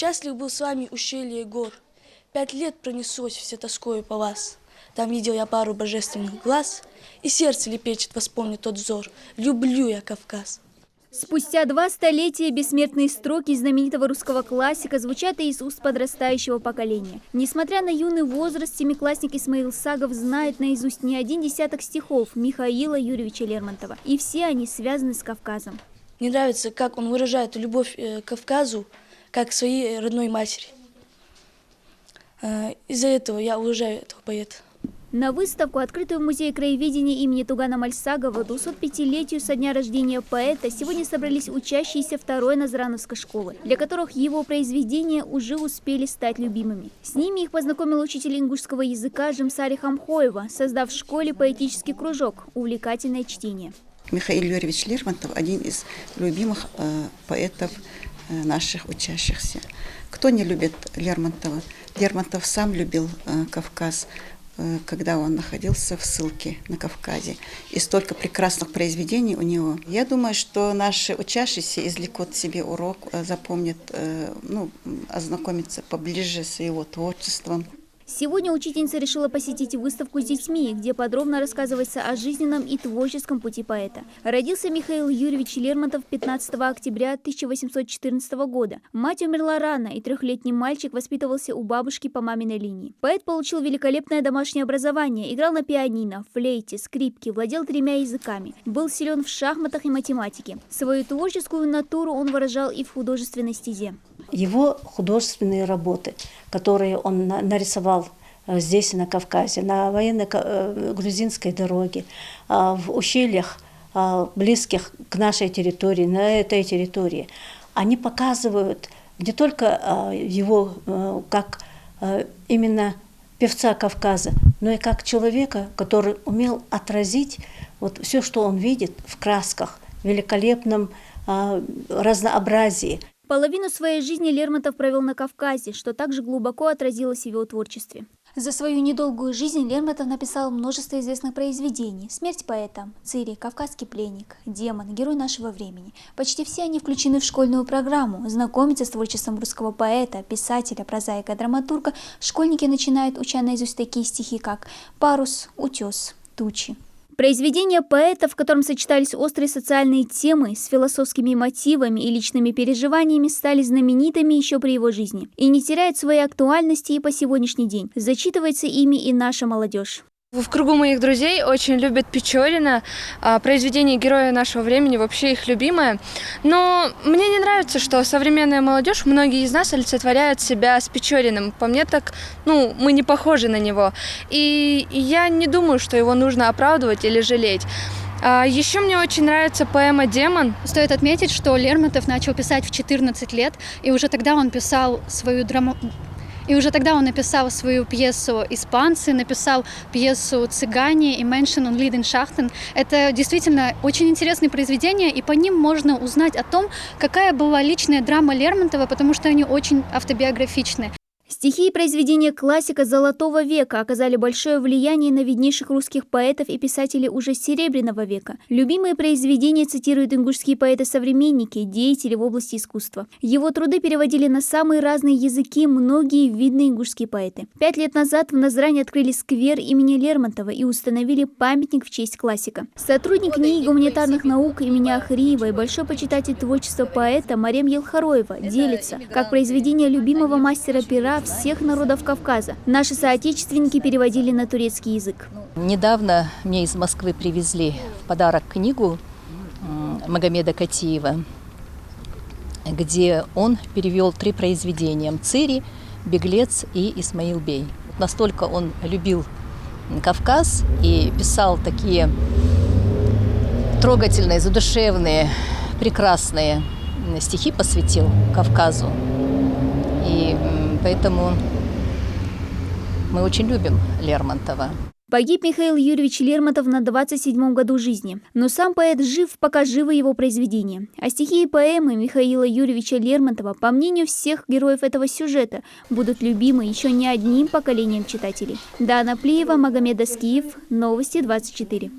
Счастлив был с вами ущелье гор. 5 лет пронеслось все тоскою по вас. Там видел я пару божественных глаз, и сердце лепечет, воспомнит тот взор. Люблю я Кавказ. Спустя 2 столетия бессмертные строки знаменитого русского классика звучат и из уст подрастающего поколения. Несмотря на юный возраст, семиклассник Исмаил Сагов знает наизусть не 1 десяток стихов Михаила Юрьевича Лермонтова. И все они связаны с Кавказом. Мне нравится, как он выражает любовь к Кавказу, как к своей родной матери. Из-за этого я уважаю этого поэта. На выставку, открытую в Музее краеведения имени Тугана Мальсагова, 205-летию со дня рождения поэта, сегодня собрались учащиеся 2-й Назрановской школы, для которых его произведения уже успели стать любимыми. С ними их познакомил учитель ингушского языка Жемсари Хамхоева, создав в школе поэтический кружок «Увлекательное чтение». Михаил Юрьевич Лермонтов – один из любимых поэтов наших учащихся. Кто не любит Лермонтова? Лермонтов сам любил Кавказ, когда он находился в ссылке на Кавказе. И столько прекрасных произведений у него. Я думаю, что наши учащиеся извлекут себе урок, запомнят, ознакомиться поближе с его творчеством. Сегодня учительница решила посетить выставку с детьми, где подробно рассказывается о жизненном и творческом пути поэта. Родился Михаил Юрьевич Лермонтов 15 октября 1814 года. Мать умерла рано, и 3-летний мальчик воспитывался у бабушки по маминой линии. Поэт получил великолепное домашнее образование, играл на пианино, флейте, скрипке, владел 3 языками, был силен в шахматах и математике. Свою творческую натуру он выражал и в художественной стезе. Его художественные работы, которые он нарисовал здесь, на Кавказе, на военно-грузинской дороге, в ущельях, близких к нашей территории, на этой территории, они показывают не только его как именно певца Кавказа, но и как человека, который умел отразить все, что он видит в красках, в великолепном разнообразии. Половину своей жизни Лермонтов провел на Кавказе, что также глубоко отразилось в его творчестве. За свою недолгую жизнь Лермонтов написал множество известных произведений: «Смерть поэта», «Цири», «Кавказский пленник», «Демон», «Герой нашего времени». Почти все они включены в школьную программу. Знакомиться с творчеством русского поэта, писателя, прозаика, драматурга школьники начинают, уча наизусть такие стихи, как «Парус», «Утес», «Тучи». Произведения поэта, в котором сочетались острые социальные темы с философскими мотивами и личными переживаниями, стали знаменитыми еще при его жизни и не теряют своей актуальности и по сегодняшний день. Зачитывается ими и наша молодежь. В кругу моих друзей очень любят Печорина, произведение «Героя нашего времени» вообще их любимое. Но мне не нравится, что современная молодежь, многие из нас олицетворяют себя с Печориным. По мне так, мы не похожи на него. И я не думаю, что его нужно оправдывать или жалеть. Еще мне очень нравится поэма «Демон». Стоит отметить, что Лермонтов начал писать в 14 лет, и уже тогда он написал свою пьесу «Испанцы», написал пьесу «Цыгане» и «Menschen und Leidenschaften». Это действительно очень интересные произведения, и по ним можно узнать о том, какая была личная драма Лермонтова, потому что они очень автобиографичны. Стихи и произведения классика Золотого века оказали большое влияние на виднейших русских поэтов и писателей уже Серебряного века. Любимые произведения цитируют ингушские поэты-современники, деятели в области искусства. Его труды переводили на самые разные языки многие видные ингушские поэты. 5 лет назад в Назране открыли сквер имени Лермонтова и установили памятник в честь классика. Сотрудник НИИ гуманитарных наук имени Ахриева и большой почитатель творчества поэта Марем Елхароева делится, как произведение любимого мастера пера всех народов Кавказа. Наши соотечественники переводили на турецкий язык. Недавно мне из Москвы привезли в подарок книгу Магомеда Катиева, где он перевел 3 произведения: «Цири», «Беглец» и «Исмаил Бей». Настолько он любил Кавказ и писал такие трогательные, задушевные, прекрасные стихи, посвятил Кавказу. И поэтому мы очень любим Лермонтова. Погиб Михаил Юрьевич Лермонтов на 27-м году жизни. Но сам поэт жив, пока живы его произведения. А стихи и поэмы Михаила Юрьевича Лермонтова, по мнению всех героев этого сюжета, будут любимы еще не одним поколением читателей. Дана Плиева, Магомед Аскиев, Новости 24.